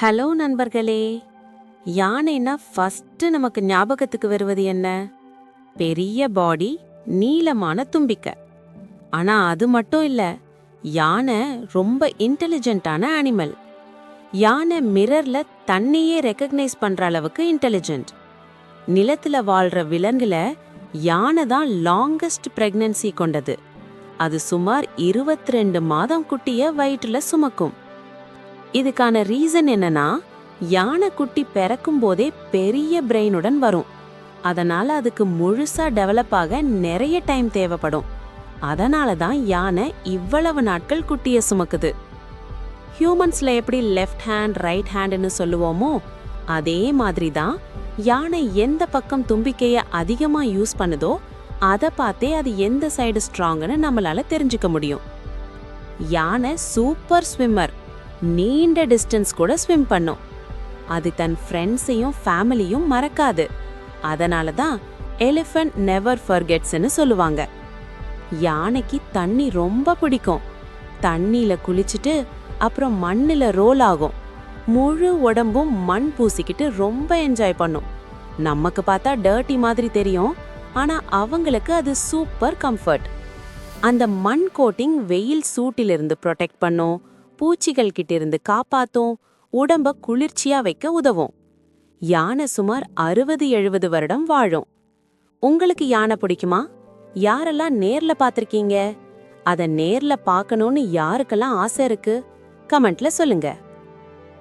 Hello நண்பர்களே. யானைன்னா first நமக்கு ஞாபகத்துக்கு வருவது என்ன? பெரிய பாடி, நீளமான தும்பிக்கை. ஆனா அது மட்டும் இல்ல, யானை ரொம்ப இன்டெலிஜென்ட்டான அனிமல். யானை மிரர்ல தன்னையே ரெக்கக்னைஸ் பண்ற அளவுக்கு இன்டெலிஜென்ட். நிலத்துல வாழ்ற விலங்குல யானை தான் லாங்கஸ்ட் பிரெக்னன்சி கொண்டது. அது சுமார் 22 மாதம் குட்டிய வயிற்றுல சுமக்கும். இதுக்கான ரீசன் என்னன்னா, யானை குட்டி பிறக்கும் போதே பெரிய பிரெயினுடன் வரும். அதனால அதுக்கு முழுசா டெவலப் ஆக நிறைய டைம் தேவைப்படும். அதனால தான் யானை இவ்வளவு நாட்கள் குட்டிய சுமக்குது. ஹியூமன்ஸ்ல எப்படி லெஃப்ட் ஹேண்ட் ரைட் ஹேண்ட்னு சொல்லுவோமோ, அதே மாதிரி தான் யானை எந்த பக்கம் தும்பிக்கைய அதிகமா யூஸ் பண்ணுதோ அதை பார்த்தே அது எந்த சைடு ஸ்ட்ராங்னு நம்மளால தெரிஞ்சுக்க முடியும். யானை சூப்பர் ஸ்விம்மர். நீண்ட டிஸ்டன்ஸ் கூட ஸ்விம் பண்ணும். அது தன் ஃப்ரெண்ட்ஸையும் ஃபேமிலியும் மறக்காது. அதனால தான் எலிஃபண்ட் நெவர் ஃபர்கெட்ஸ்னு சொல்லுவாங்க. யானைக்கு தண்ணி ரொம்ப பிடிக்கும். தண்ணியில குளிச்சுட்டு அப்புறம் மண்ணில ரோல் ஆகும். முழு உடம்பும் மண் பூசிக்கிட்டு ரொம்ப என்ஜாய் பண்ணும். நமக்கு பார்த்தா டர்ட்டி மாதிரி தெரியும், ஆனா அவங்களுக்கு அது சூப்பர் கம்ஃபர்ட். அந்த மண் கோட்டிங் வெயில் சூட்டிலிருந்து ப்ரொடெக்ட் பண்ணும், பூச்சிகள் கிட்ட இருந்து காப்பாத்தும், உடம்ப குளிர்ச்சியா வைக்க உதவும். யானை சுமார் 60-70 வருடம் வாழும். உங்களுக்கு யானை பிடிக்குமா? யாரெல்லாம் நேர்ல பார்த்திருக்கீங்க? அத நேர்ல பார்க்கணும்னு யாருக்கெல்லாம் ஆசை இருக்கு? கமெண்ட்ல சொல்லுங்க.